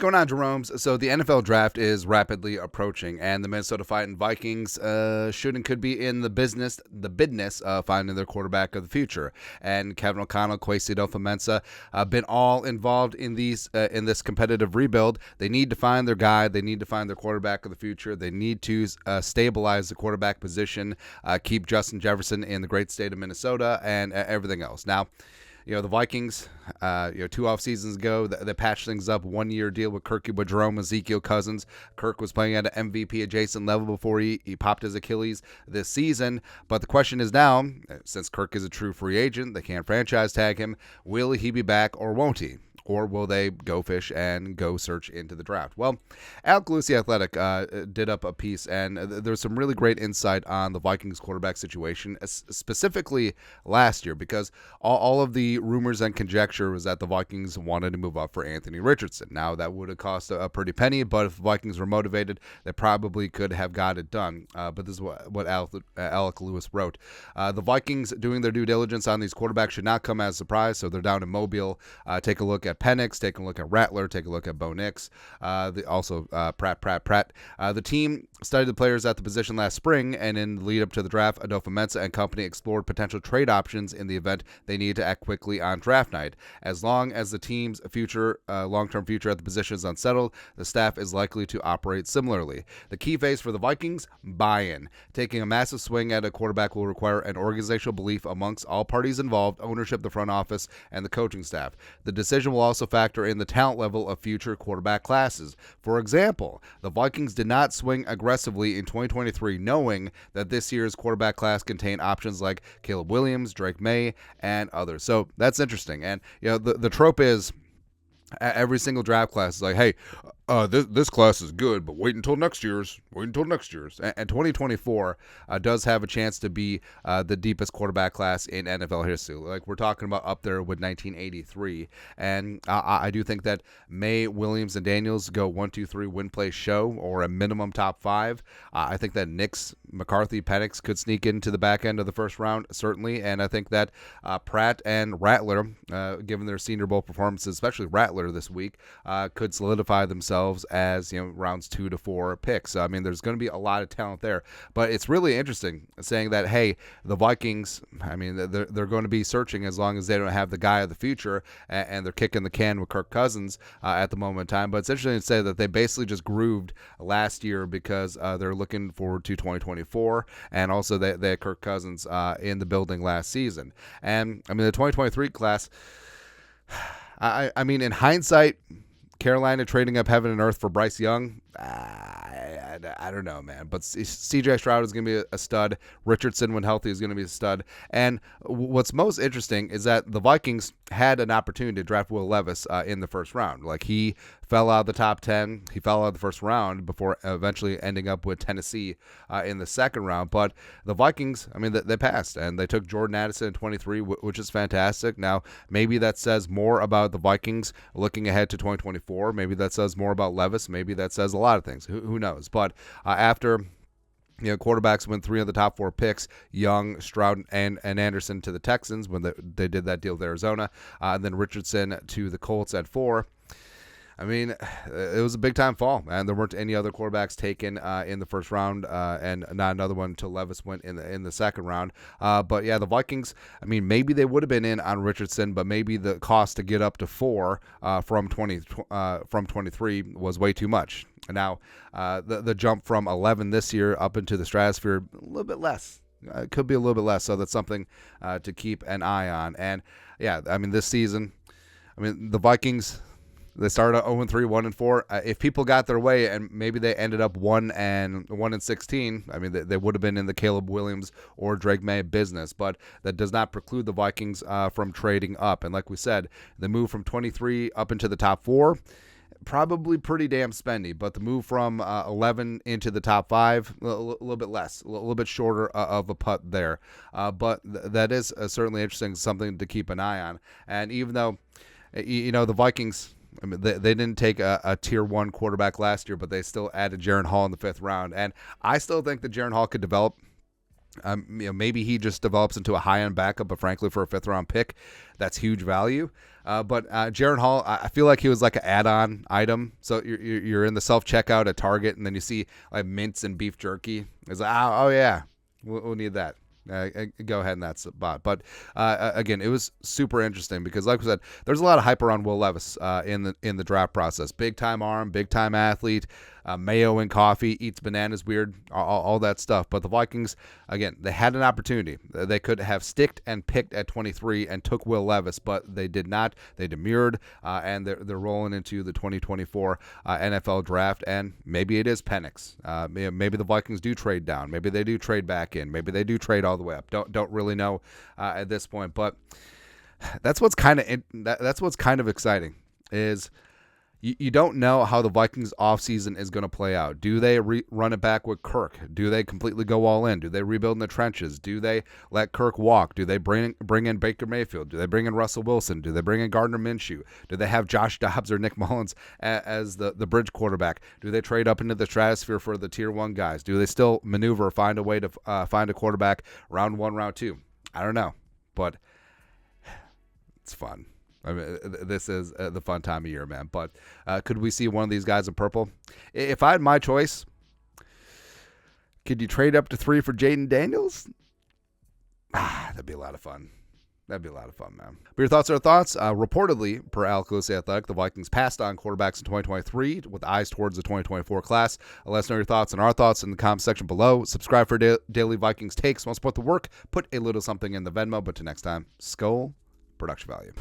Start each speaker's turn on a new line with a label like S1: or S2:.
S1: going on, Jerome's? So the NFL draft is rapidly approaching, and the Minnesota Vikings should and could be in the business of finding their quarterback of the future. And Kevin O'Connell, Kwesi adofo-mensah, been all involved in in this competitive rebuild. They need to find their guy. They need to find their quarterback of the future. They need to stabilize the quarterback position, keep Justin Jefferson in the great state of Minnesota, and everything else. Now, the Vikings, 2 off seasons ago, they patched things up. 1-year deal with JEROME, Ezekiel Cousins. Kirk was playing at an MVP adjacent level before he popped his Achilles this season. But the question is now, since Kirk is a true free agent, they can't franchise tag him. Will he be back or won't he? Or will they go fish and go search into the draft? Well, Alec, the Athletic, did up a piece, and there's some really great insight on the Vikings quarterback situation, specifically last year, because all of the rumors and conjecture was that the Vikings wanted to move up for Anthony Richardson. Now, that would have cost a pretty penny, but if the Vikings were motivated, they probably could have got it done. But this is what Alec Lewis wrote. The Vikings doing their due diligence on these quarterbacks should not come as a surprise, so they're down in Mobile. Take a look at Penix, take a look at Rattler, take a look at Bo Nix, also Pratt. The team studied the players at the position last spring, and in the lead up to the draft, adofo-mensah and company explored potential trade options in the event they need to act quickly on draft night. As long as the team's long-term future at the position is unsettled, the staff is likely to operate similarly. The key phase for the Vikings, buy-in. Taking a massive swing at a quarterback will require an organizational belief amongst all parties involved, ownership, the front office, and the coaching staff. The decision will also factor in the talent level of future quarterback classes. For example, the Vikings did not swing aggressively in 2023, knowing that this year's quarterback class contained options like Caleb Williams, Drake May, and others. So that's interesting. And the trope is every single draft class is like, hey, this class is good, but wait until next year's. And 2024 does have a chance to be the deepest quarterback class in NFL history. Like, we're talking about up there with 1983. And I do think that May, Williams, and Daniels go 1, 2, 3 win, play, show, or a minimum top 5. I think that Nix, McCarthy, Penix could sneak into the back end of the first round, certainly. And I think that Pratt and Rattler, given their Senior Bowl performances, especially Rattler this week, could solidify themselves as rounds 2 to 4 picks. I mean, there's going to be a lot of talent there, but it's really interesting saying that, hey, the Vikings, I mean, they're going to be searching as long as they don't have the guy of the future, and they're kicking the can with Kirk Cousins at the moment in time. But it's interesting to say that they basically just grooved last year because they're looking forward to 2024, and also they had Kirk Cousins in the building last season. And I mean, the 2023 class, I mean, in hindsight, Carolina trading up heaven and earth for Bryce Young, I don't know, man. But C.J. Stroud is going to be a stud. Richardson, when healthy, is going to be a stud. And what's most interesting is that the Vikings had an opportunity to draft Will Levis in the first round. Like, he fell out of the top 10. He fell out of the first round before eventually ending up with Tennessee in the second round. But the Vikings, I mean, they passed, and they took Jordan Addison in 23, which is fantastic. Now, maybe that says more about the Vikings looking ahead to 2024. Maybe that says more about Levis. Maybe that says a lot of things. Who knows? But after quarterbacks went 3 of the top 4 picks, Young, Stroud, and Anderson to the Texans when they did that deal with Arizona, and then Richardson to the Colts at 4. I mean, it was a big-time fall, and there weren't any other quarterbacks taken in the first round, and not another one until Levis went in the second round. But, yeah, the Vikings, I mean, maybe they would have been in on Richardson, but maybe the cost to get up to 4 from 23 was way too much. Now, the jump from 11 this year up into the stratosphere, a little bit less. It could be a little bit less, so that's something to keep an eye on. And, yeah, I mean, this season, I mean, the Vikings, they started 0-3, 1-4. If people got their way and maybe they ended up 1-16, I mean, they would have been in the Caleb Williams or Drake May business. But that does not preclude the Vikings from trading up. And like we said, the move from 23 up into the top 4, probably pretty damn spendy. But the move from 11 into the top 5, a little bit less, a little bit shorter of a putt there. But that is certainly interesting, something to keep an eye on. And even though, the Vikings, I mean, they didn't take a tier 1 quarterback last year, but they still added Jaren Hall in the 5th round. And I still think that Jaren Hall could develop Maybe he just develops into a high-end backup, but frankly, for a fifth-round pick, that's huge value. But Jaron Hall, I feel like he was like an add-on item. So you're in the self-checkout at Target, and then you see like mints and beef jerky. It's like, oh yeah, we'll need that. Go ahead in that spot. But again, it was super interesting because, like I said, there's a lot of hype around Will Levis in the draft process. Big time arm, big time athlete, mayo and coffee, eats bananas weird, all that stuff. But the Vikings, again, they had an opportunity. They could have sticked and picked at 23 and took Will Levis, but they did not. They demurred, and they're rolling into the 2024 NFL draft. And maybe it is Penix. Maybe the Vikings do trade down. Maybe they do trade back in. Maybe they do trade all the way up. Don't really know at this point. But that's what's kind of exciting is. You don't know how the Vikings offseason is going to play out. Do they run it back with Kirk? Do they completely go all in? Do they rebuild in the trenches? Do they let Kirk walk? Do they bring in Baker Mayfield? Do they bring in Russell Wilson? Do they bring in Gardner Minshew? Do they have Josh Dobbs or Nick Mullins as the bridge quarterback? Do they trade up into the stratosphere for the tier 1 guys? Do they still maneuver, find a way to find a quarterback round 1, round 2? I don't know, but it's fun. I mean, this is the fun time of year, man. But could we see one of these guys in purple? If I had my choice, could you trade up to 3 for Jaden Daniels? That'd be a lot of fun. That'd be a lot of fun, man. But your thoughts are thoughts. Reportedly, per Alec, the Athletic, the Vikings passed on quarterbacks in 2023 with eyes towards the 2024 class. Let us know your thoughts and our thoughts in the comment section below. Subscribe for daily Vikings takes. Want to support the work? Put a little something in the Venmo. But till next time, Skull Production Value.